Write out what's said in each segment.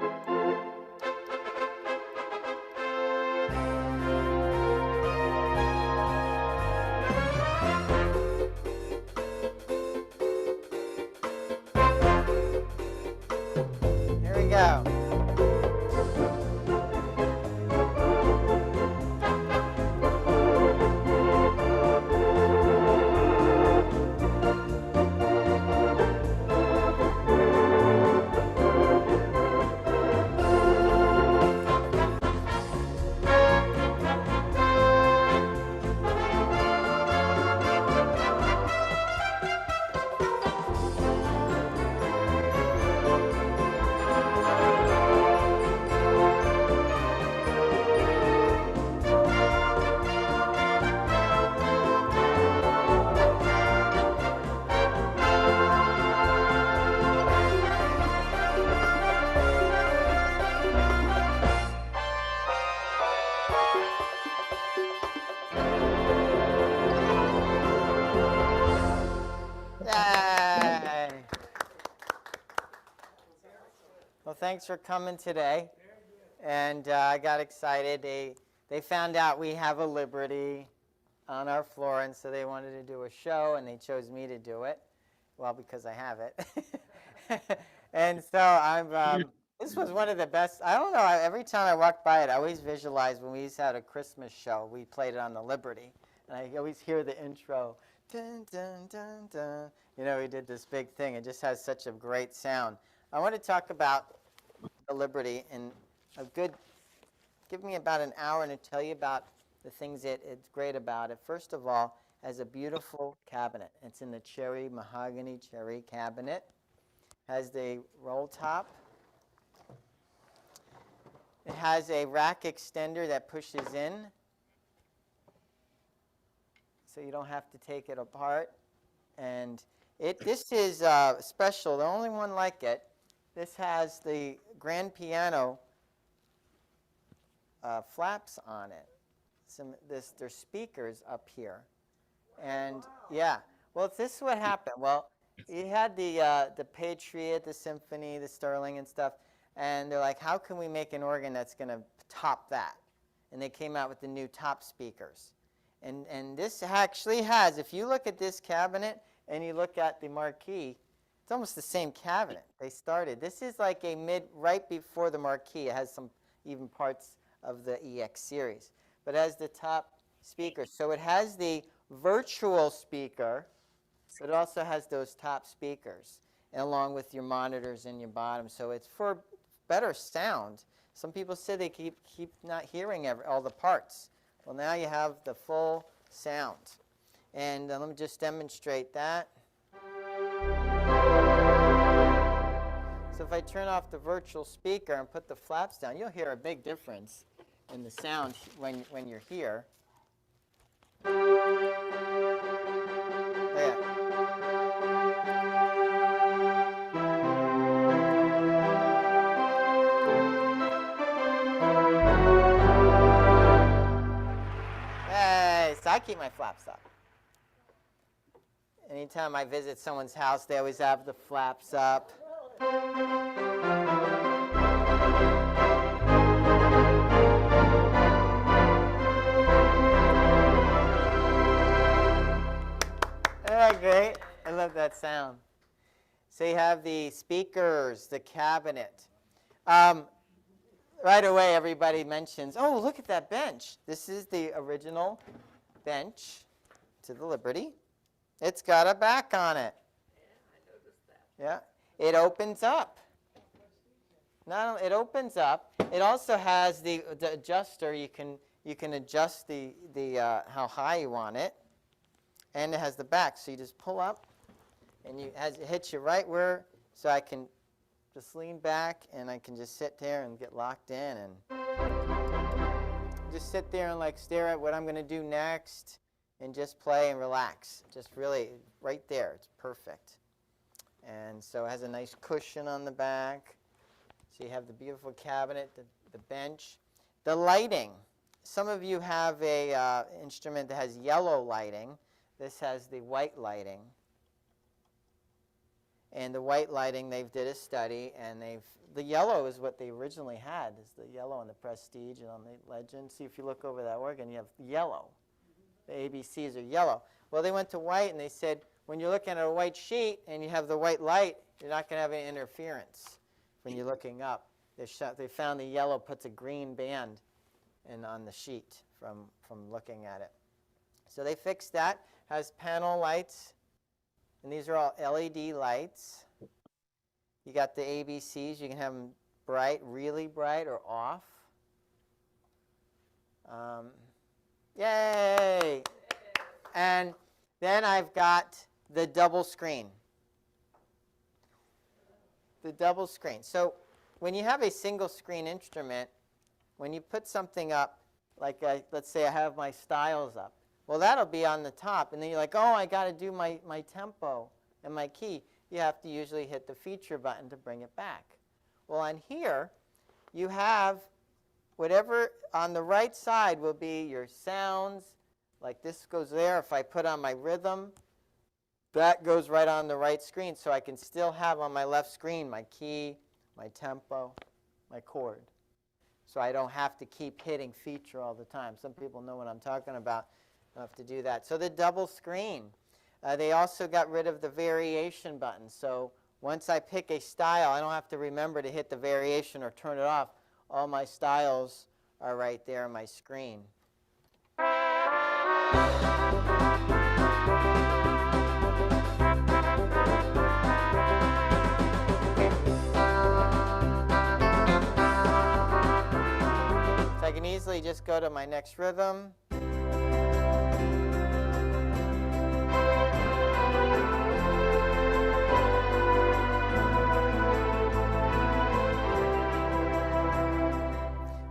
Here we go. Yay! Well, thanks for coming today. And I got excited. They found out we have a Liberty on our floor, and so they wanted to do a show, and they chose me to do it. Well, because I have it. And so this was one of the best. I don't know, every time I walk by it, I always visualize when we used to have a Christmas show, we played it on the Liberty. And I always hear the intro. Dun, dun, dun, dun. You know, we did this big thing. It just has such a great sound. I want to talk about the Liberty in give me about an hour and to tell you about the things that it's great about it. First of all, it has a beautiful cabinet. It's in the cherry, mahogany cherry cabinet. Has the roll top. It has a rack extender that pushes in, so you don't have to take it apart. And this is special, the only one like it. This has the grand piano flaps on it. There's speakers up here. And yeah, well, this is what happened. Well, you had the Patriot, the Symphony, the Sterling and stuff, and they're like, how can we make an organ that's going to top that? And they came out with the new top speakers. And this actually has, if you look at this cabinet and you look at the marquee, it's almost the same cabinet they started. This is like right before the marquee. It has some even parts of the EX series. But it has the top speakers. So it has the virtual speaker, but it also has those top speakers along with your monitors in your bottom. So it's for better sound. Some people say they keep not hearing all the parts. Well, now you have the full sound. And let me just demonstrate that. So if I turn off the virtual speaker and put the flaps down, you'll hear a big difference in the sound when you're here. There. Hey, so I keep my flaps up. Anytime I visit someone's house, they always have the flaps up. Isn't that great? I love that sound. So you have the speakers, the cabinet. Right away, everybody mentions, oh, look at that bench. This is the original bench to the Liberty. It's got a back on it. Yeah, I noticed that. Yeah. It opens up. Not only it opens up, it also has the adjuster. You can adjust the how high you want it, and it has the back. So you just pull up, and it hits you right where. So I can just lean back, and I can just sit there and get locked in, and just sit there and like stare at what I'm going to do next, and just play and relax. Just really right there. It's perfect. And so it has a nice cushion on the back. So you have the beautiful cabinet, the bench. The lighting. Some of you have a instrument that has yellow lighting. This has the white lighting. And the white lighting, they did a study, and the yellow is what they originally had, is the yellow on the Prestige and on the Legend. See, if you look over that organ, you have yellow. The ABCs are yellow. Well, they went to white, and they said, when you're looking at a white sheet and you have the white light, you're not going to have any interference when you're looking up. They found the yellow puts a green band on the sheet from looking at it. So they fixed that. Has panel lights, and these are all LED lights. You got the ABCs. You can have them bright, really bright, or off. Yay! And then I've got the double screen. The double screen. So when you have a single screen instrument, when you put something up, like let's say I have my styles up, well, that'll be on the top. And then you're like, oh, I got to do my tempo and my key. You have to usually hit the feature button to bring it back. Well, on here, you have whatever on the right side will be your sounds. Like this goes there. If I put on my rhythm, that goes right on the right screen. So I can still have on my left screen my key, my tempo, my chord. So I don't have to keep hitting feature all the time. Some people know what I'm talking about. I don't have to do that. So the double screen. They also got rid of the variation button. So once I pick a style, I don't have to remember to hit the variation or turn it off. All my styles are right there on my screen. So I can easily just go to my next rhythm.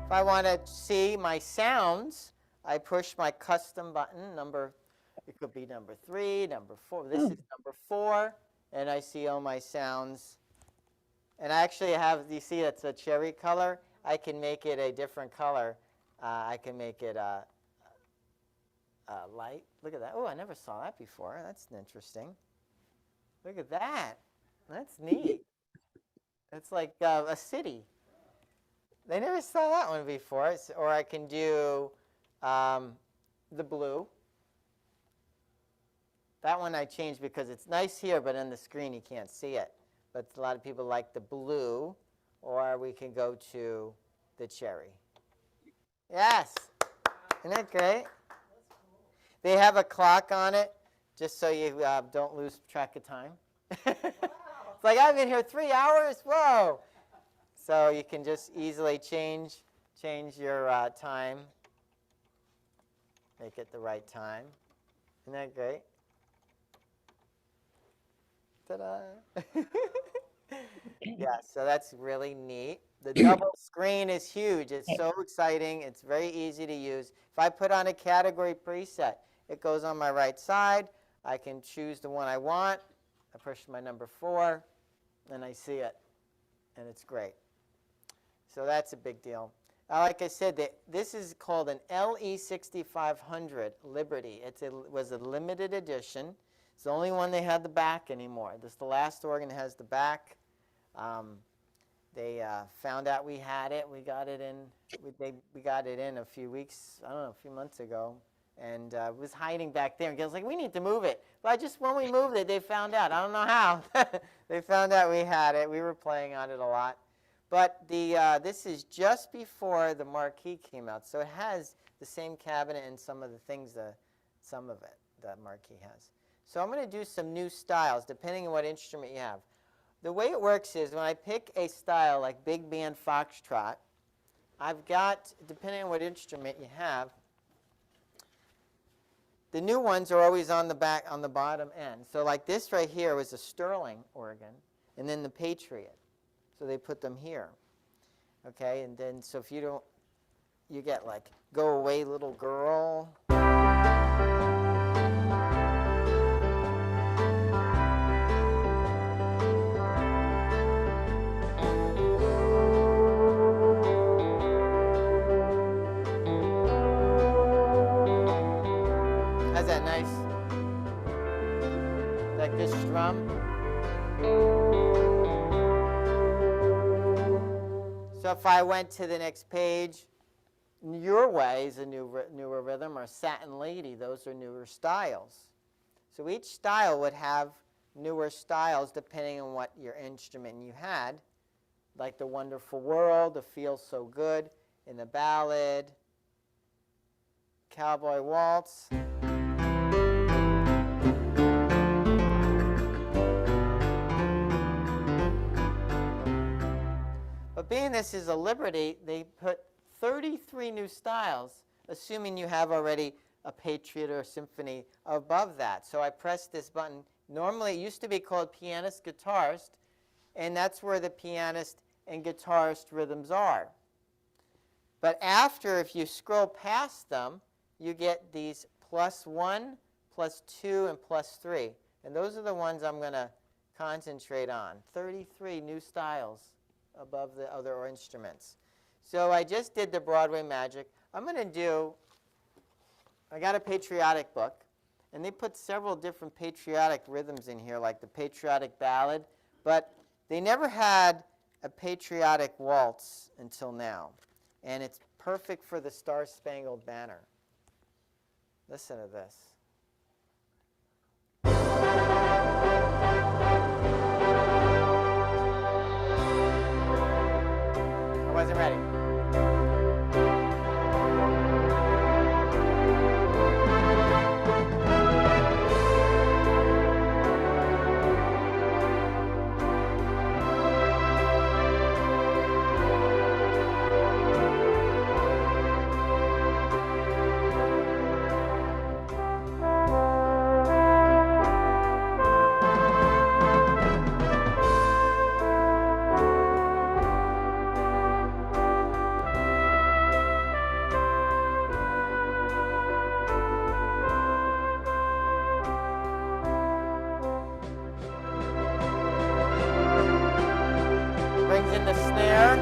If I want to see my sounds, I push my custom button, it could be number 3, number 4. This is number 4, and I see all my sounds. And I actually have, you see it's a cherry color. I can make it a different color. I can make it light. Look at that. Oh, I never saw that before. That's interesting. Look at that. That's neat. It's like a city. They never saw that one before. Or I can do the blue. That one I changed because it's nice here, but on the screen you can't see it. But a lot of people like the blue. Or we can go to the cherry. Yes. Isn't that great? They have a clock on it, just so you don't lose track of time. It's like, I've been here 3 hours. Whoa. So you can just easily change your time, make it the right time. Isn't that great? Ta-da! Yeah, so that's really neat. The double screen is huge. It's so exciting. It's very easy to use. If I put on a category preset, it goes on my right side. I can choose the one I want. I push my number 4, and I see it, and it's great. So that's a big deal. Like I said, this is called an LE6500 Liberty. It was a limited edition. It's the only one they had the back anymore. This is the last organ that has the back. They found out we had it. We got it in. We got it in a few months ago, and it was hiding back there. And Gil's like, we need to move it. But when we moved it, they found out. I don't know how. They found out we had it. We were playing on it a lot. But this is just before the marquee came out, so it has the same cabinet and some of the things, some of it that marquee has. So I'm going to do some new styles, depending on what instrument you have. The way it works is when I pick a style like big band foxtrot, I've got, depending on what instrument you have, the new ones are always on the back, on the bottom end. So like this right here was a Sterling organ, and then the Patriot. So they put them here. Okay, and then so if you don't, you get like, go away little girl. How's that nice? Like this strum. So if I went to the next page, Your Way is a newer rhythm, or Satin Lady, those are newer styles. So each style would have newer styles depending on what your instrument you had, like the Wonderful World, the Feel So Good, in the ballad, Cowboy Waltz. But being this is a Liberty, they put 33 new styles, assuming you have already a Patriot or a Symphony above that. So I pressed this button. Normally, it used to be called pianist, guitarist, and that's where the pianist and guitarist rhythms are. But after, if you scroll past them, you get these +1, +2, and +3. And those are the ones I'm going to concentrate on. 33 new styles above the other instruments. So I just did the Broadway Magic. I'm going to do, I got a patriotic book, and they put several different patriotic rhythms in here, like the patriotic ballad, but they never had a patriotic waltz until now. And it's perfect for the Star-Spangled Banner. Listen to this. I wasn't ready. Brings in the snare.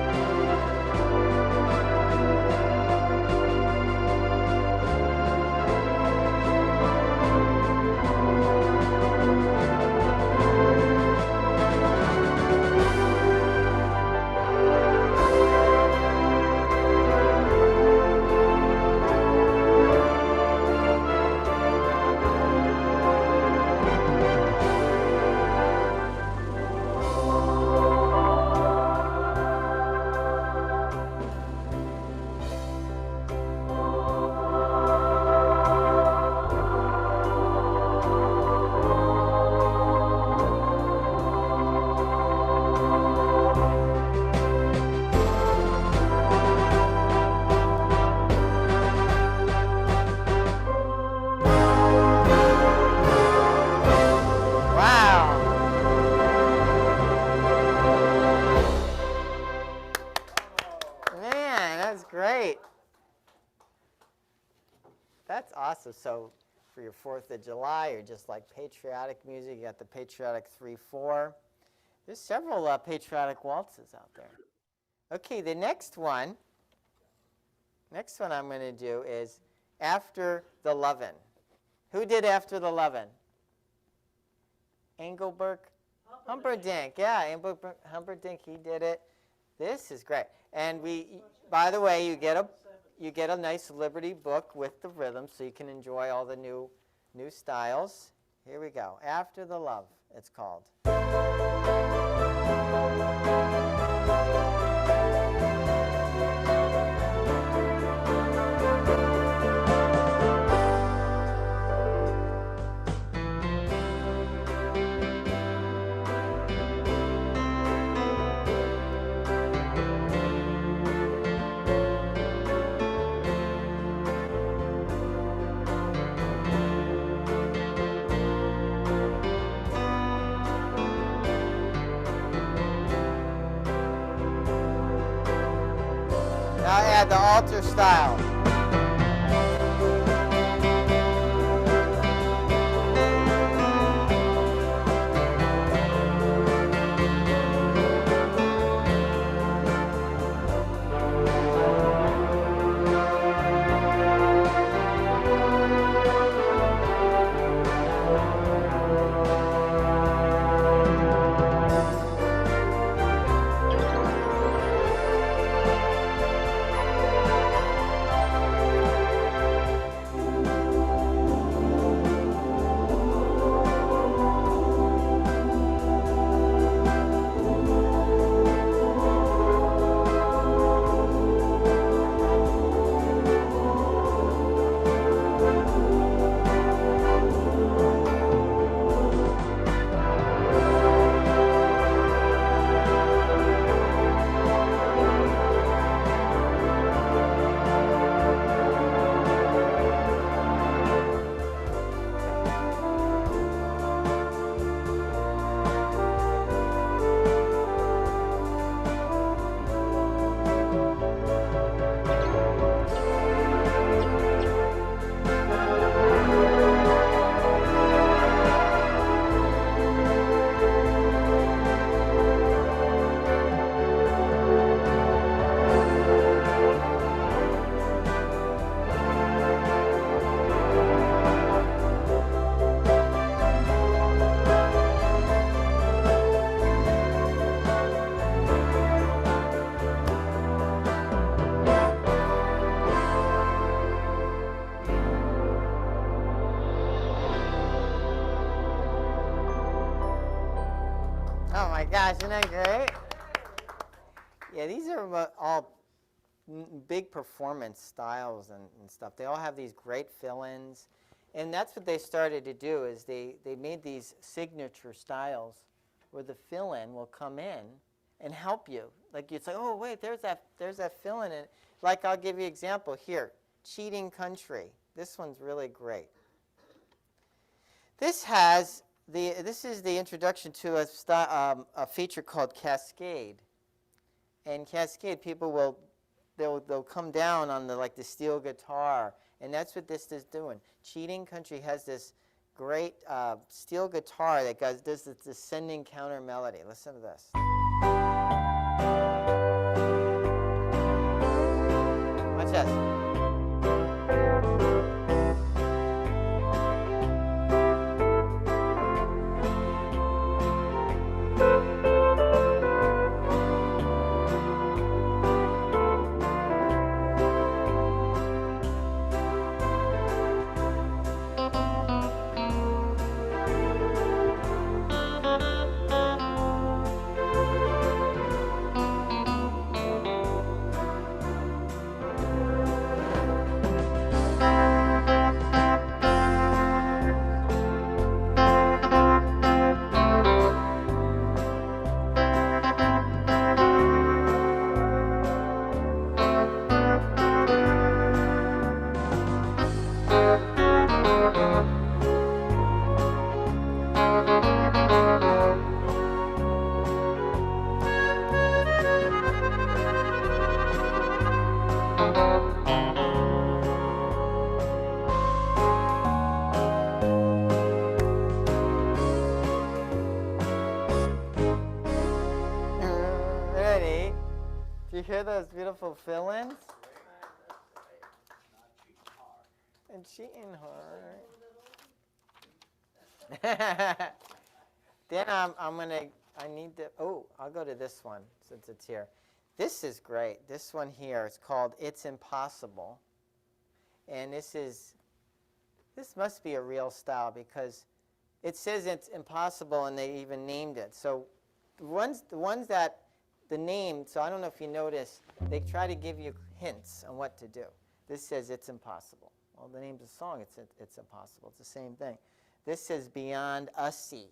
Great. That's awesome. So for your 4th of July, or just like patriotic music, you got the patriotic 3/4. There's several patriotic waltzes out there. Okay, the next one I'm going to do is After the Lovin'. Who did After the Lovin'? Engelbert Humperdinck. Yeah, Humperdinck, he did it. This is great. And by the way, you get a nice Liberty book with the rhythm, so you can enjoy all the new styles. Here we go. After the Love, it's called. Now add the altar style. Isn't that great? Yeah, these are all big performance styles and stuff. They all have these great fill-ins. And that's what they started to do is they made these signature styles where the fill-in will come in and help you. Like you'd say, oh, wait, there's that fill-in. And like I'll give you an example here, Cheating Country. This one's really great. This is the introduction to a feature called Cascade. And Cascade, people they'll come down on the steel guitar, and that's what this is doing. Cheating Country has this great steel guitar that does this descending counter melody. Listen to this. Watch this. Ready? Do you hear those beautiful fill-ins? And cheating hard. Then I'll go to this one since it's here. This is great. This one here is called It's Impossible. And this must be a real style because it says it's impossible and they even named it. So the ones that the name, so I don't know if you notice, they try to give you hints on what to do. This says It's Impossible. Well, the name's of the song, it's impossible. It's the same thing. This says Beyond a Sea.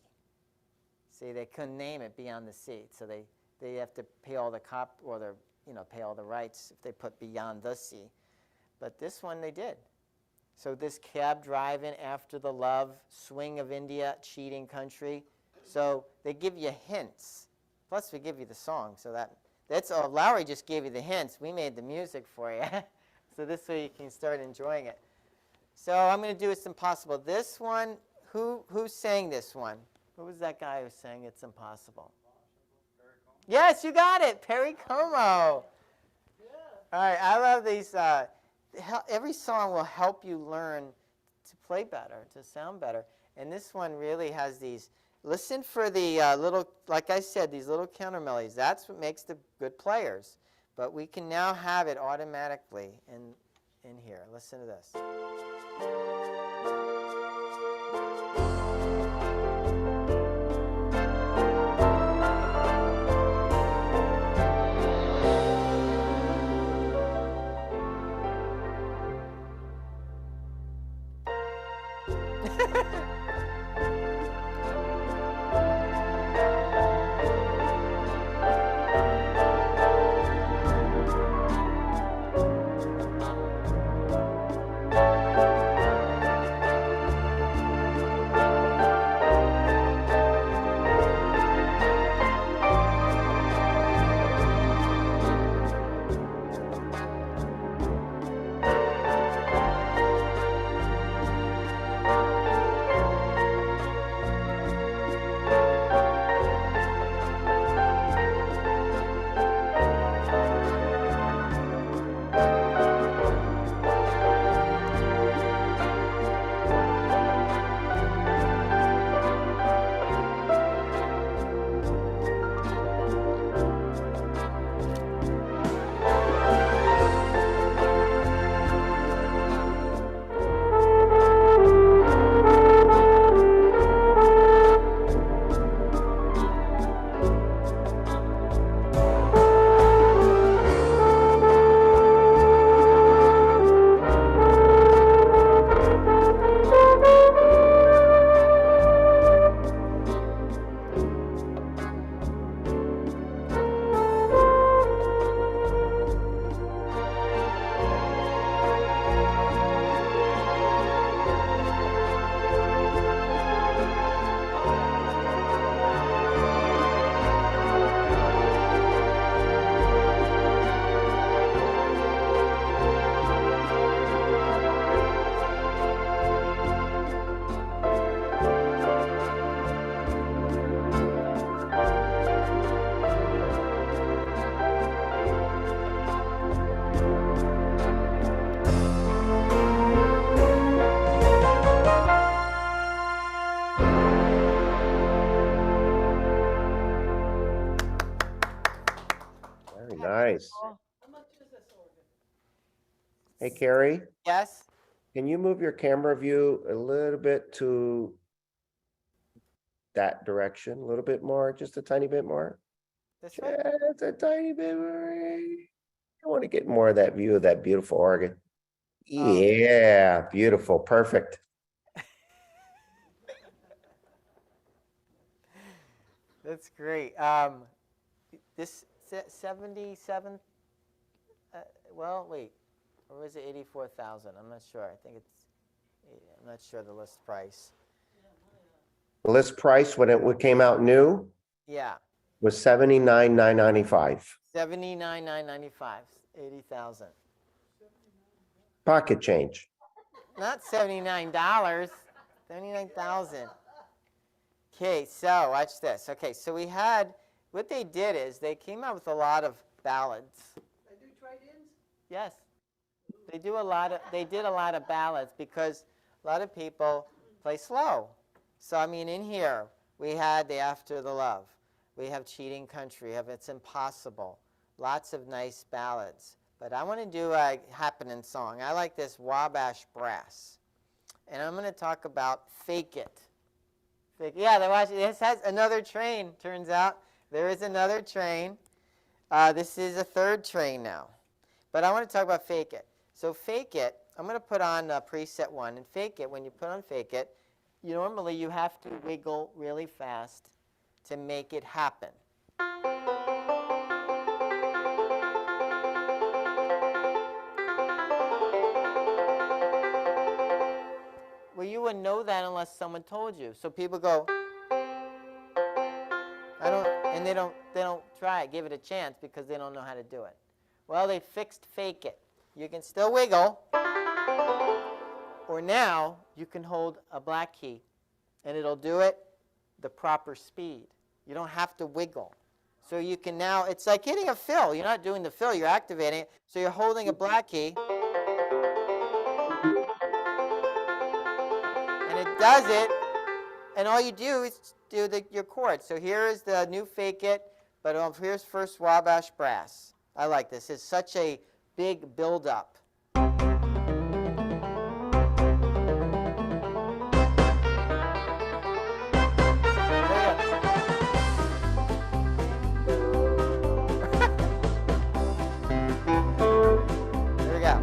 See, they couldn't name it Beyond the Sea, so they have to pay all the pay all the rights if they put Beyond the Sea. But this one they did. So this cab driving after the love, swing of India, cheating country. So they give you hints. Plus we give you the song. So that's all. Lowry just gave you the hints. We made the music for you. So this way you can start enjoying it. So I'm going to do It's Impossible. This one, who sang this one? Who was that guy who sang It's Impossible? Yes, you got it. Perry Como. Yeah. All right, I love these. Every song will help you learn to play better, to sound better. And this one really has these. Listen for the little, like I said, these little counter melodies. That's what makes the good players. But we can now have it automatically in here. Listen to this. Very nice. Cool. Hey, Cary, Yes. can you move your camera view a little bit to that direction, a little bit more, just a tiny bit more? This way. Just a tiny bit more. I want to get more of that view of that beautiful organ. Oh. Yeah, beautiful, perfect. That's great. This 77. Well, wait, or was it 84,000? I'm not sure. I think it's. I'm not sure the list price. The list price when it came out new Yeah, was 79,995. 79,995. 80,000. Pocket change. Not $79. 79,000. Okay, so watch this. Okay, so we had what they did is they came out with a lot of ballads. They do trade-ins? Yes. They did a lot of ballads because a lot of people play slow. So I mean in here we had the After the Love. We have Cheating Country, we have It's Impossible. Lots of nice ballads. But I want to do a happening song. I like this Wabash Brass. And I'm going to talk about Fake It. Yeah, this has another train, turns out. There is another train. This is a third train now. But I want to talk about Fake It. So Fake It, I'm going to put on preset 1. And Fake It, when you put on Fake It, normally you have to wiggle really fast to make it happen. Well, you wouldn't know that unless someone told you. So people go, and they don't try it, give it a chance because they don't know how to do it. Well, they fixed Fake It. You can still wiggle, or now you can hold a black key, and it'll do it the proper speed. You don't have to wiggle. So you can now, it's like hitting a fill. You're not doing the fill, you're activating it. So you're holding a black key, and it does it, and all you do is do your chords. So here is the new Fake It, but here's first Wabash Brass. I like this. It's such a big build-up. There we go.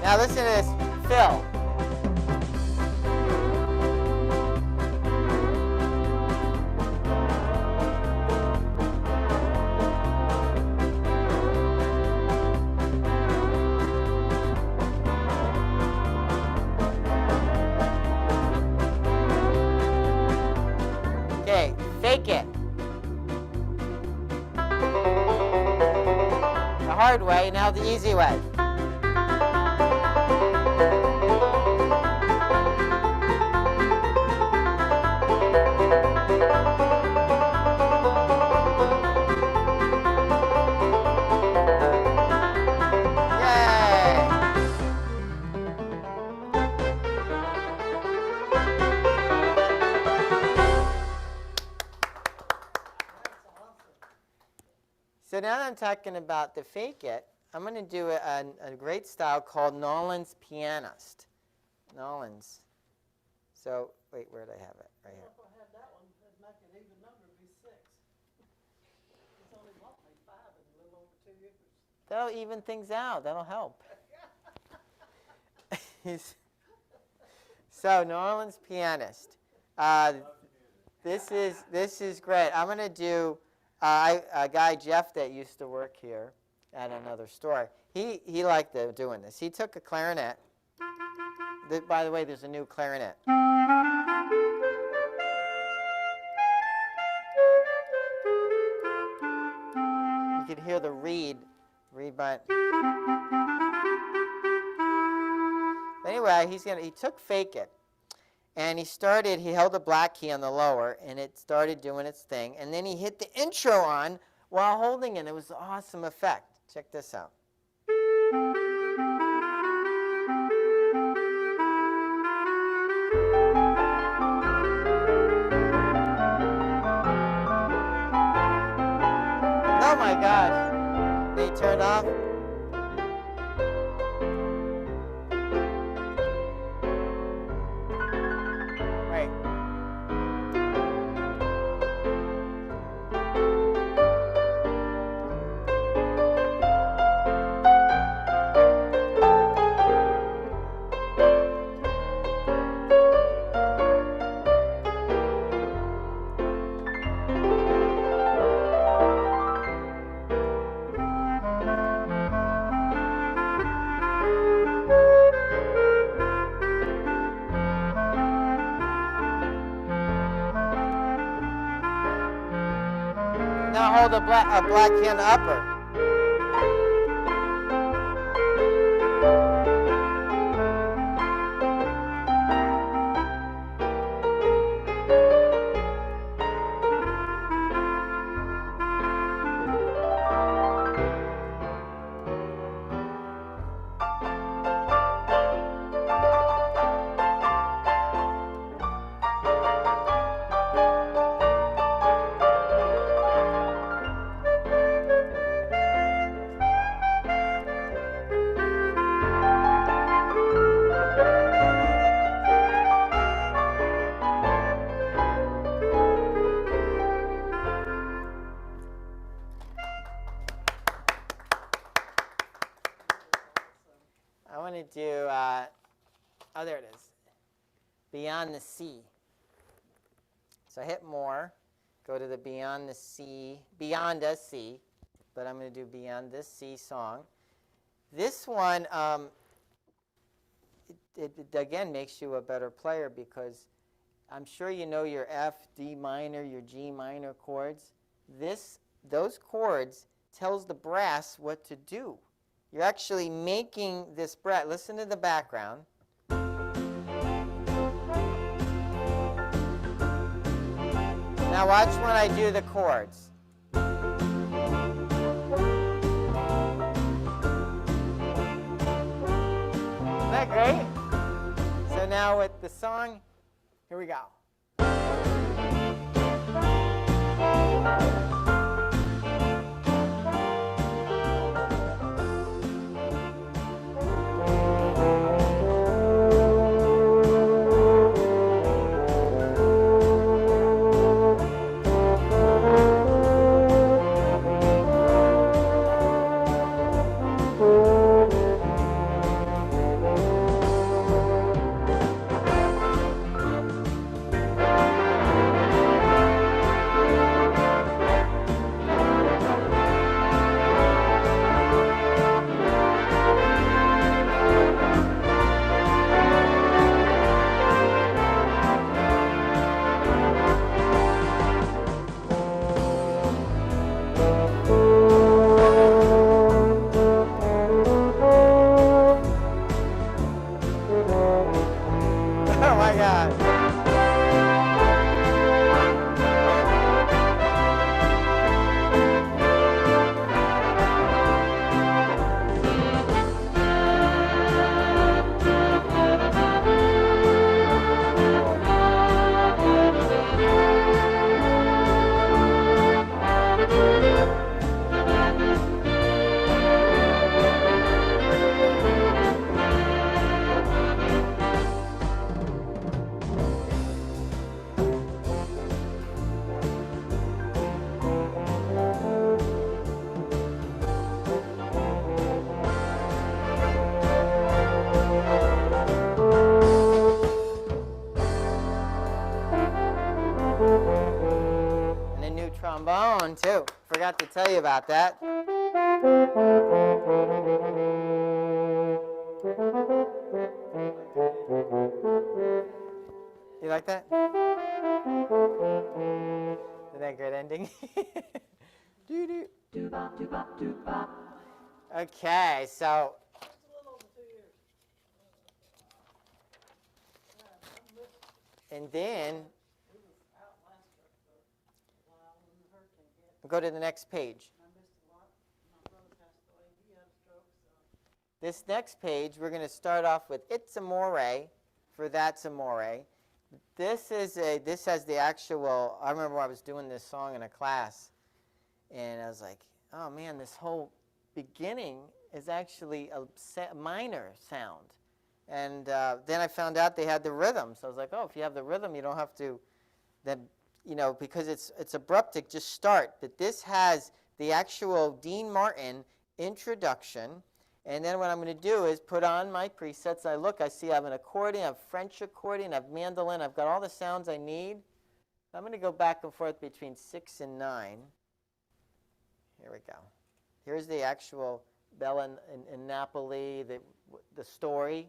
Now listen to this, fill. Okay, Fake It. The hard way, now the easy way. So now that I'm talking about the Fake It, I'm going to do a great style called Nolan's Pianist. Nolan's. So, wait, where did I have it? Right here. If I had that one, it'd make an even number, it'd be 6. It's only bought me 5 in a little over 2 years. That'll even things out. That'll help. So, Nolan's Pianist. This is great. I'm going to do a guy, Jeff, that used to work here at another store. He liked doing this. He took a clarinet. By the way, there's a new clarinet. You could hear the reed button. Anyway, he took Fake It. And he held the black key on the lower, and it started doing its thing. And then he hit the intro on while holding it. It was an awesome effect. Check this out. Oh my gosh. They turned off. Right. Now hold a black hand upper. I want to do, oh, there it is. Beyond the Sea. So I hit more, go to the Beyond the Sea, Beyond the Sea, but I'm going to do Beyond the Sea song. This one, it again makes you a better player because I'm sure you know your F, D minor, your G minor chords. Those chords tells the brass what to do. You're actually making this brass. Listen to the background. Now watch when I do the chords. Isn't that great? So now with the song, here we go. Oh my God. And a new trombone too. Forgot to tell you about that. You like that? Isn't that a great ending? Okay, so It's a little over 2 years. and then It was out last year for a while when the hurricane hit. Go to the next page. I missed a lot. My brother passed away. He had a stroke, so. This next page, we're going to start off with It's Amore for That's Amore. This has the actual, I remember I was doing this song in a class, and I was like, oh man, this whole beginning is actually a minor sound. And then I found out they had the rhythm. So I was like, oh, if you have the rhythm, you don't have to, then, because it's abruptic, just start. But this has the actual Dean Martin introduction. And then what I'm going to do is put on my presets. I see I have an accordion, I have French accordion, I have mandolin. I've got all the sounds I need. I'm going to go back and forth between 6 and 9. Here we go. Here's the actual Bella in Napoli, the story.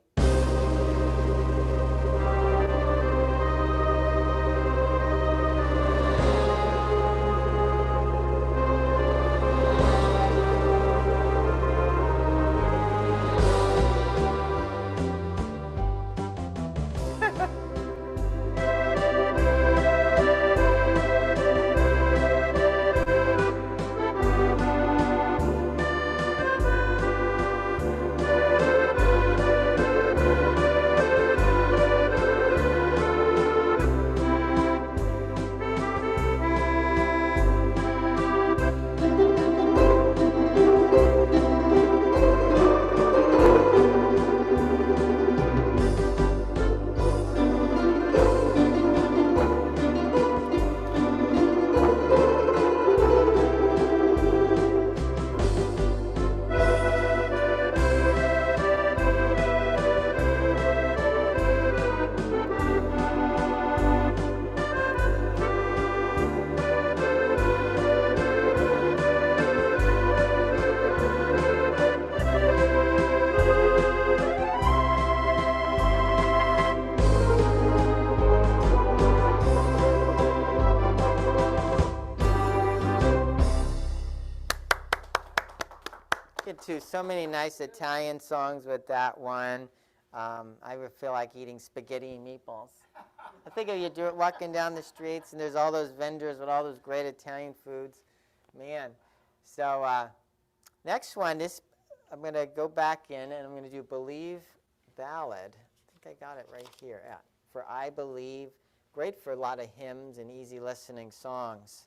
To so many nice Italian songs with that one. I would feel like eating spaghetti and meatballs. I think if you walking down the streets and there's all those vendors with all those great Italian foods, man. So next one, I'm going to go back in and I'm going to do Believe Ballad. I think I got it right here. Yeah. For I Believe. Great for a lot of hymns and easy listening songs.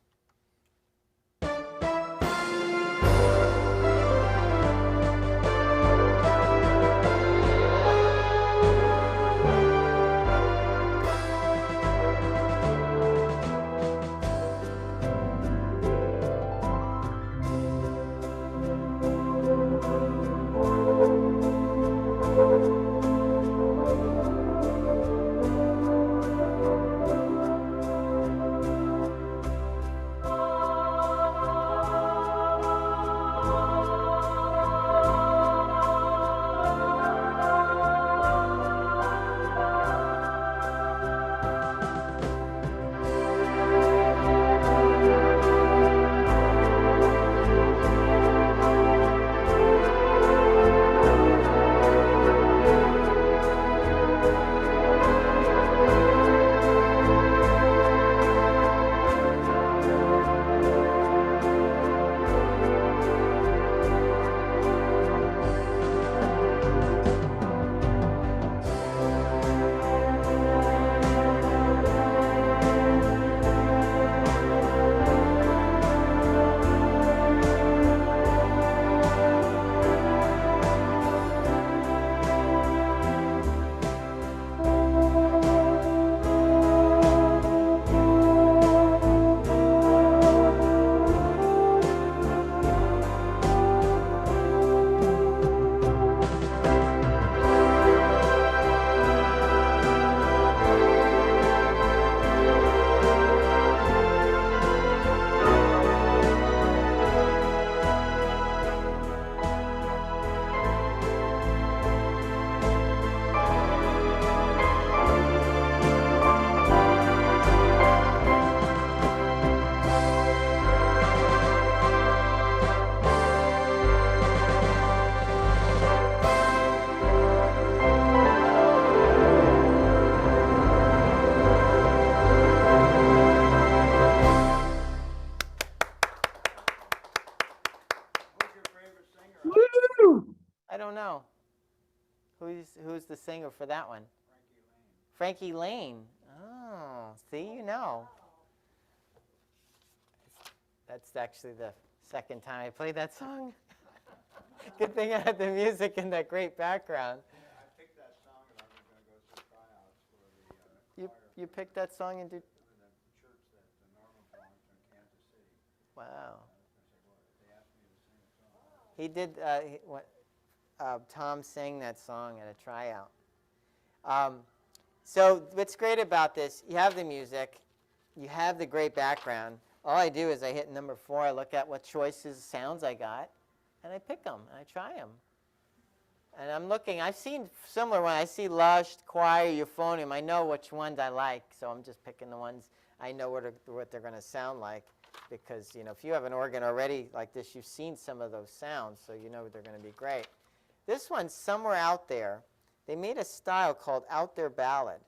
don't know. Who's the singer for that one? Frankie Lane. Oh, see, you know. That's actually the second time I played that song. Good thing I had the music in that great background. I picked that song and I was going to go through tryouts for the choir. You picked that song and did. In the church that Norman belongs to in Kansas City. Wow. They asked me to sing a song. He did. Tom sang that song at a tryout. So what's great about this? You have the music, you have the great background. All I do is I hit number 4. I look at what choices, sounds I got, and I pick them and I try them. And I'm looking. I've seen similar ones. I see lush, choir, euphonium. I know which ones I like, so I'm just picking the ones I know what they're going to sound like. Because if you have an organ already like this, you've seen some of those sounds, so you know they're going to be great. This one's Somewhere Out There. They made a style called Out There Ballad.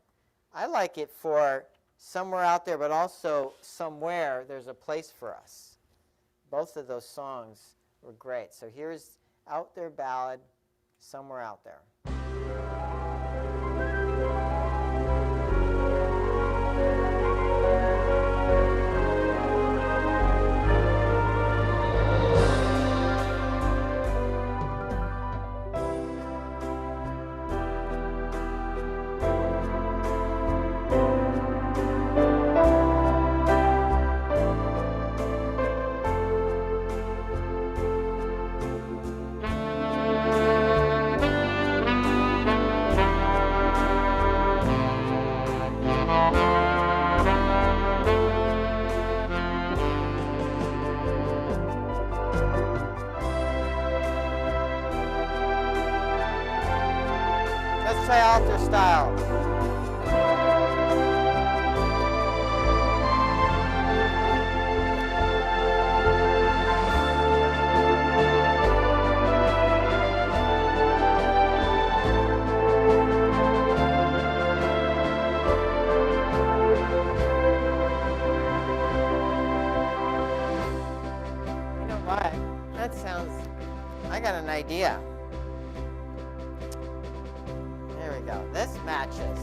I like it for somewhere out there, but also somewhere there's a place for us. Both of those songs were great. So here's Out There Ballad, Somewhere Out There. Let's try alto style. You know what? That sounds, I got an idea. There we go. This matches.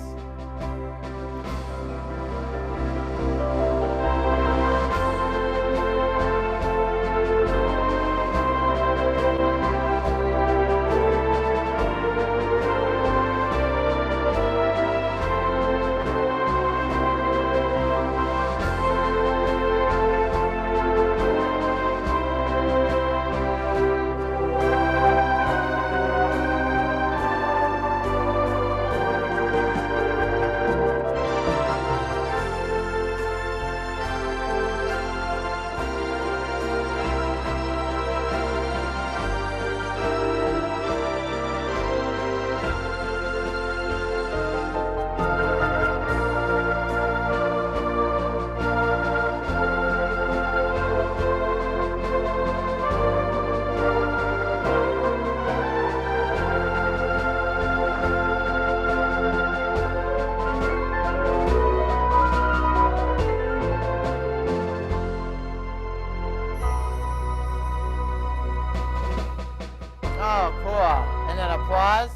Oh, cool. And then applause.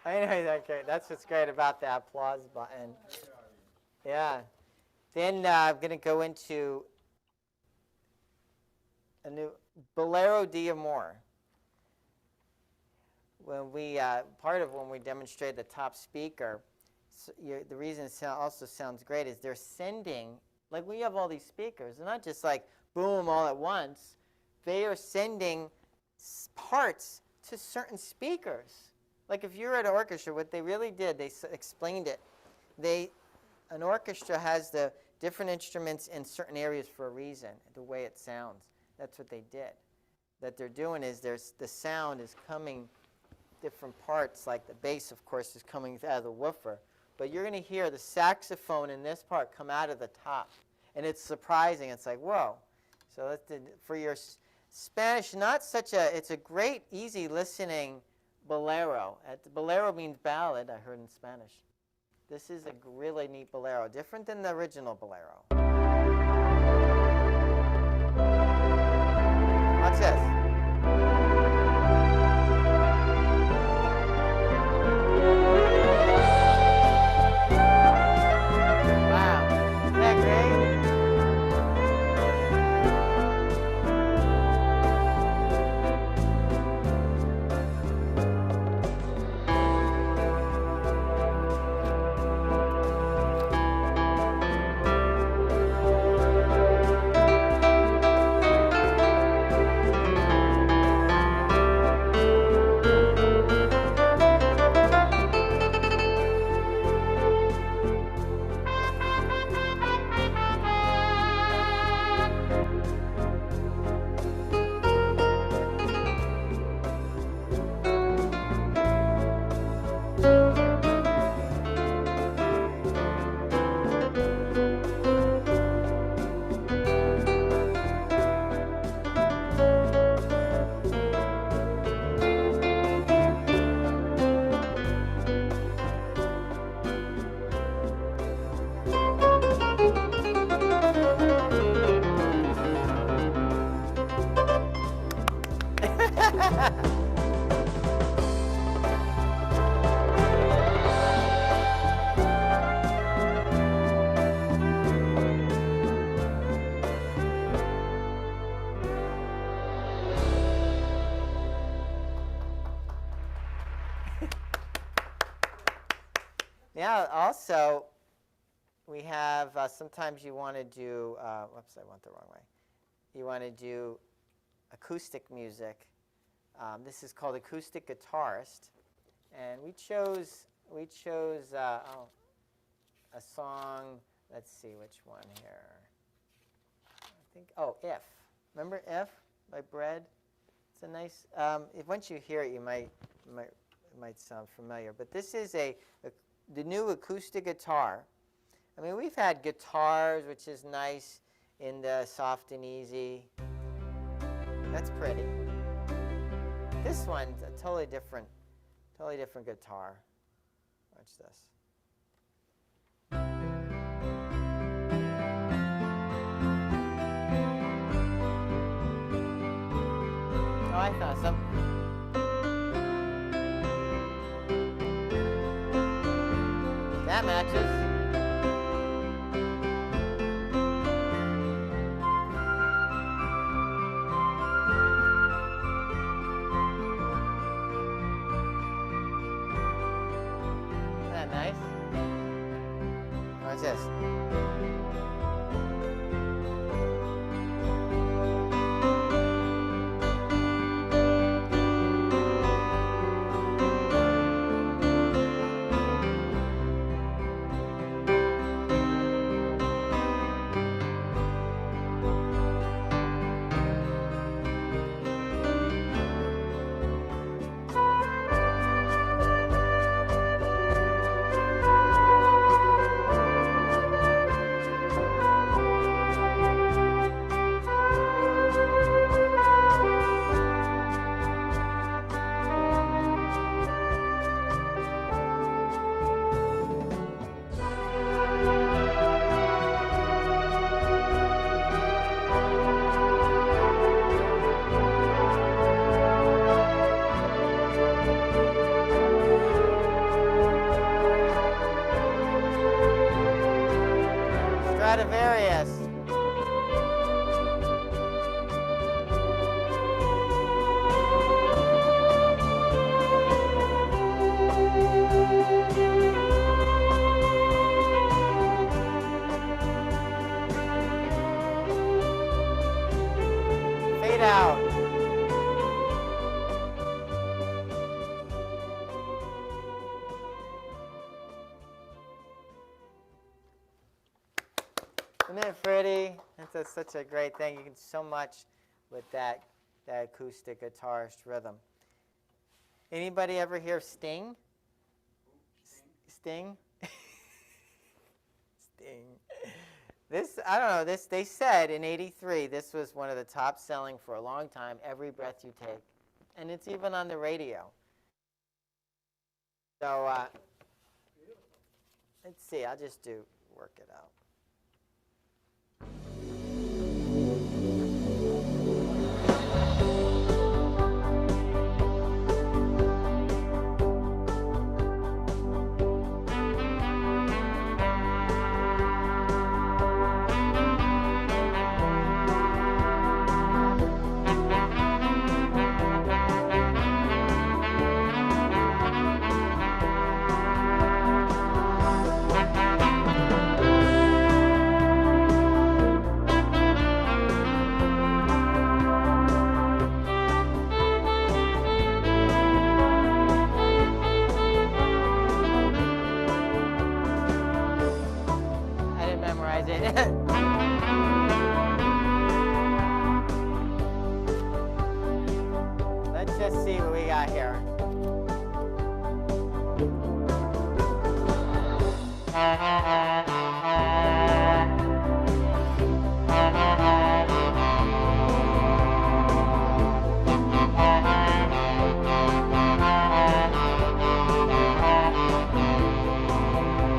I know that great. That's what's great about the applause button. Yeah. Then I'm going to go into a new Bolero d'Amore. When we when we demonstrated the top speaker, the reason it also sounds great is they're sending, like we have all these speakers, they're not just like boom all at once. They are sending parts to certain speakers. Like if you're at an orchestra, what they really did, they explained it. An orchestra has the different instruments in certain areas for a reason, the way it sounds. That's what they did. That they're doing is the sound is coming different parts, like the bass, of course, is coming out of the woofer. But you're going to hear the saxophone in this part come out of the top. And it's surprising. It's like, whoa. So for your Spanish, it's a great, easy listening bolero. Bolero means ballad, I heard in Spanish. This is a really neat bolero, different than the original bolero. Watch this. Wow, isn't that great? Yeah, also, we have, sometimes you want to do, whoops, I went the wrong way. You want to do acoustic music. This is called Acoustic Guitarist. And we chose a song, let's see which one here. I think, If. Remember If by Bread? It's a nice, once you hear it, it might sound familiar. But this is the new acoustic guitar. I mean, we've had guitars, which is nice in the soft and easy. That's pretty. This one's a totally different guitar. Watch this. Oh, I thought some. That matches. Isn't that nice? What's this? Stradivarius. Fade out. Isn't it pretty? That's such a great thing. You can do so much with that acoustic guitarist rhythm. Anybody ever hear Sting? Sting? Sting. This, I don't know, they said in '83 this was one of the top selling for a long time, Every Breath You Take. And it's even on the radio. So let's see. I'll just work it out. I didn't memorize it. Let's just see what we got here.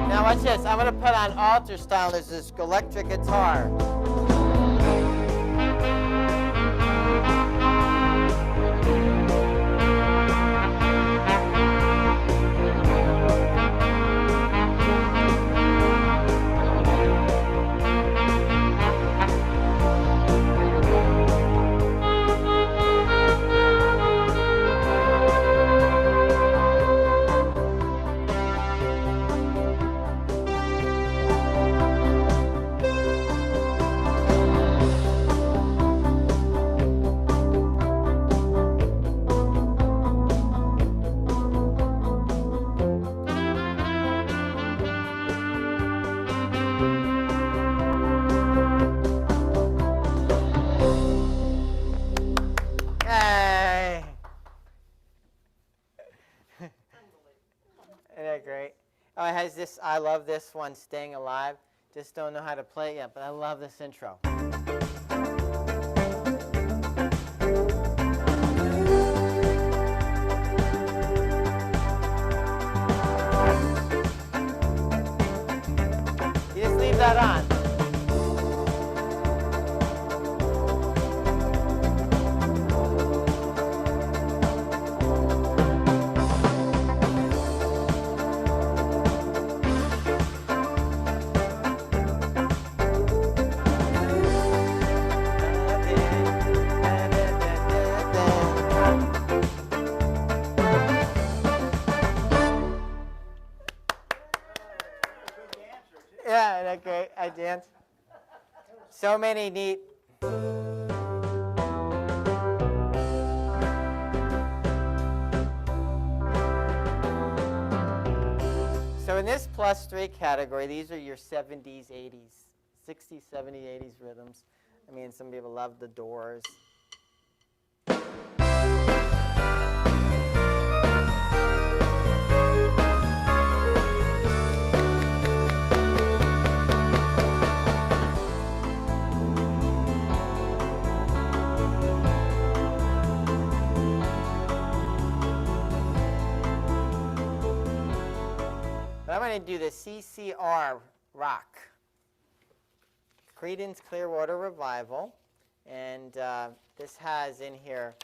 Now watch this. I'm going to put on altar style. There's this electric guitar. Yay! Isn't that great? Oh, it has this. I love this one, Staying Alive. Just don't know how to play it yet, but I love this intro. You just leave that on. Yeah, isn't that great? I dance. So many neat. So in this +3 category, these are your 70s, 80s, 60s, 70s, 80s rhythms. I mean, some people love the Doors. But I'm going to do the CCR rock. Creedence Clearwater Revival. And this has in here,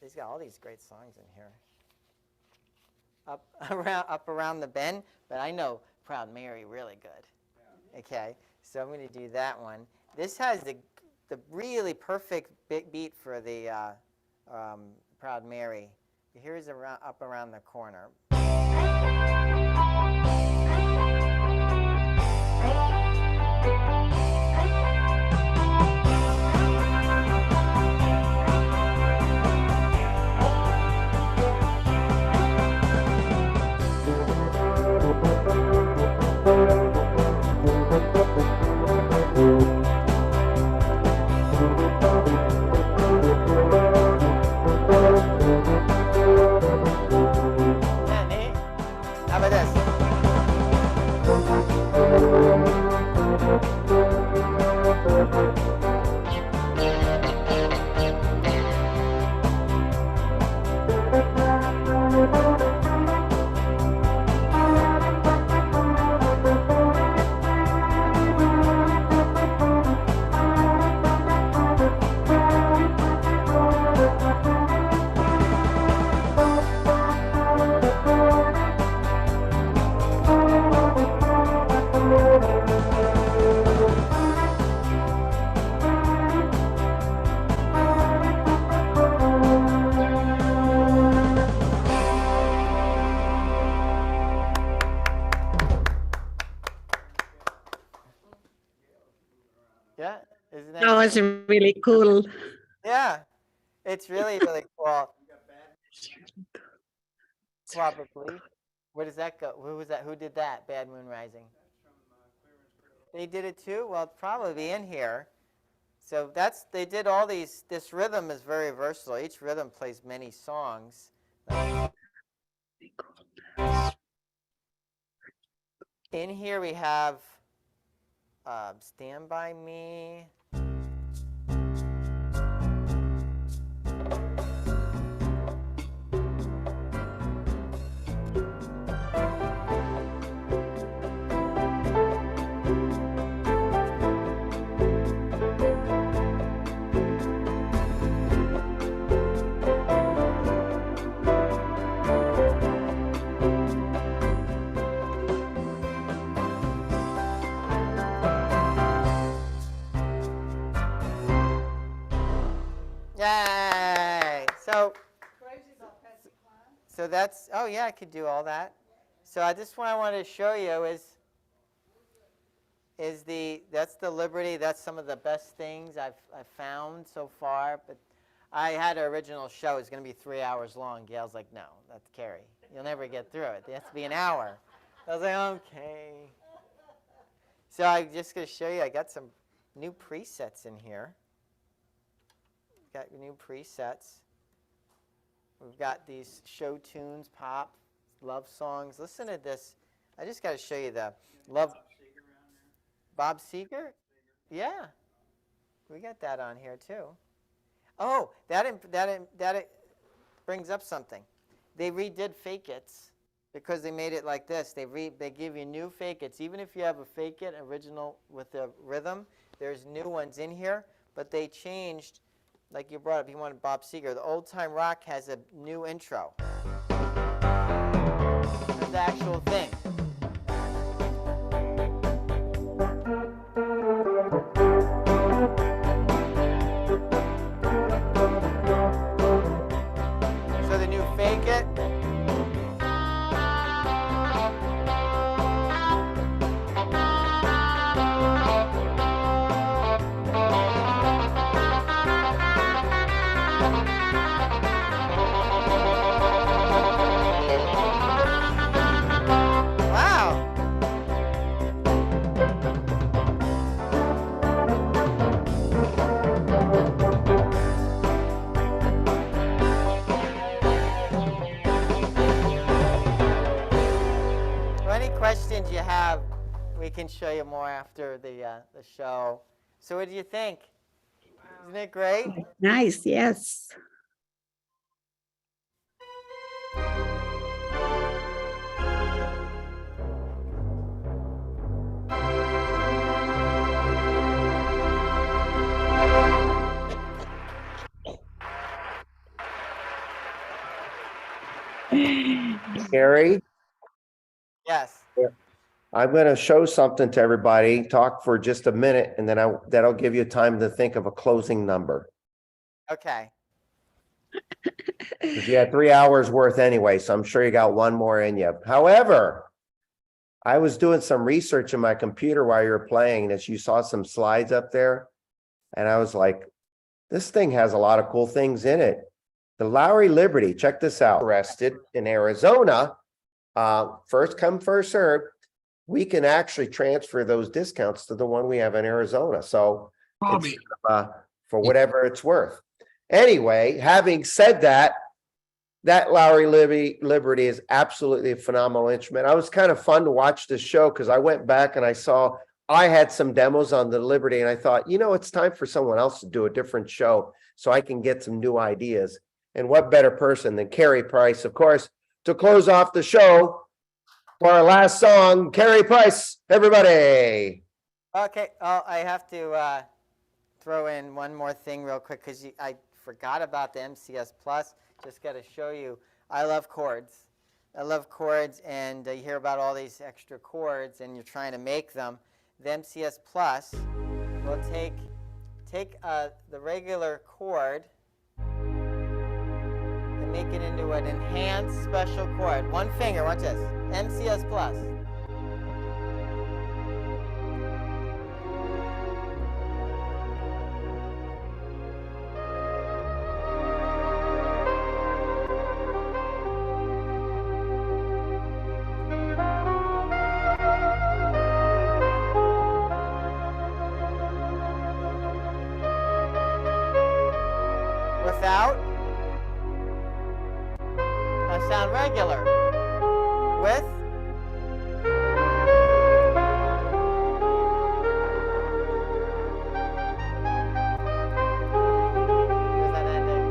he's got all these great songs in here. Up around the bend, but I know Proud Mary really good. Okay, so I'm going to do that one. This has the really perfect beat for the Proud Mary. Here's up around the corner. How about was really cool. Yeah, it's really, really cool. Probably. Where does that go? Who was that? Who did that? Bad Moon Rising. They did it too? Well, it's probably in here. So they did all these. This rhythm is very versatile. Each rhythm plays many songs. In here we have Stand By Me. Yay! Crazy about Patsy Cline. So that's, oh yeah, I could do all that. So this one I wanted to show you that's the Liberty. That's some of the best things I've found so far. But I had an original show. It's going to be 3 hours long. Gail's like, no, that's Cary. You'll never get through it. It has to be an hour. I was like, okay. So I'm just going to show you. I got some new presets in here. Got new presets. We've got these show tunes, pop, love songs. Listen to this. I just got to show you the love. Bob Seger? Yeah. We got that on here too. Oh, that brings up something. They redid Fake It's because they made it like this. They give you new Fake It's. Even if you have a Fake It original with the rhythm, there's new ones in here, but they changed. Like you brought up, you wanted Bob Seger. The Old Time Rock has a new intro. It's the actual thing. So the new Fake It. Questions you have, we can show you more after the show. So what do you think? Isn't it great? Nice, yes. Cary, Yes. I'm going to show something to everybody, talk for just a minute, and then that'll give you time to think of a closing number. Okay. 'Cause you had 3 hours worth anyway, so I'm sure you got one more in you. However, I was doing some research in my computer while you were playing, as you saw some slides up there, and I was like, this thing has a lot of cool things in it. The Lowry Liberty, check this out. Arrested in Arizona, first come, first served. We can actually transfer those discounts to the one we have in Arizona. So it's, for whatever it's worth. Anyway, having said that, that Lowry Liberty is absolutely a phenomenal instrument. I was kind of fun to watch this show because I went back and I had some demos on the Liberty and I thought, it's time for someone else to do a different show so I can get some new ideas. And what better person than Cary Price, of course, to close off the show for our last song. Cary Price, everybody. Okay. Oh, I have to throw in one more thing real quick because I forgot about the MCS Plus. Just got to show you. I love chords. I love chords, and you hear about all these extra chords, and you're trying to make them. The MCS Plus will take the regular chord and make it into an enhanced special chord. One finger, watch this. MCS Plus. sound regular. With? There's that ending.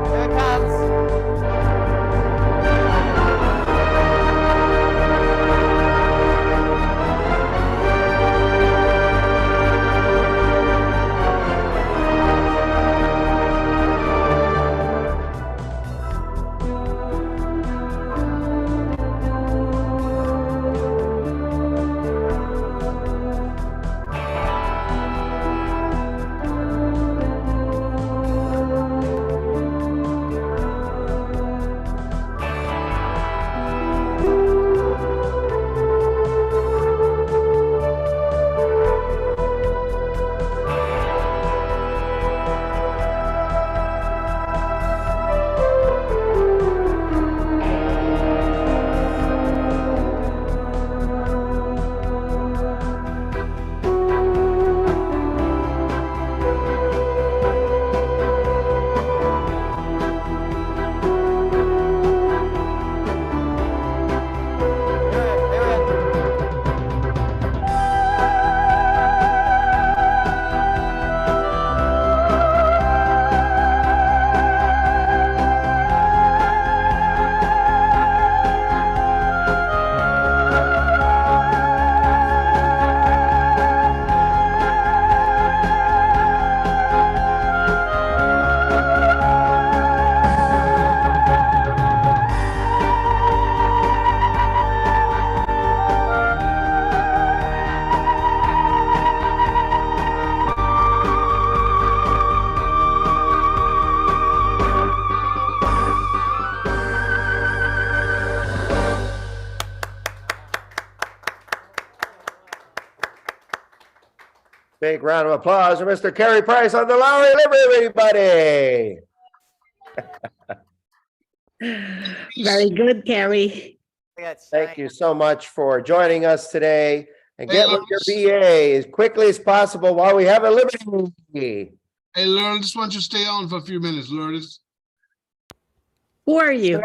Here it comes. Big round of applause for Mr. Cary Price on the Lowry Livery, everybody. Very good, Cary. Thank you so much for joining us today. And Hey, get with your Lawrence. VA as quickly as possible while we have a liberty. Hey, Lourdes, just want you to stay on for a few minutes, Lourdes. Who are you?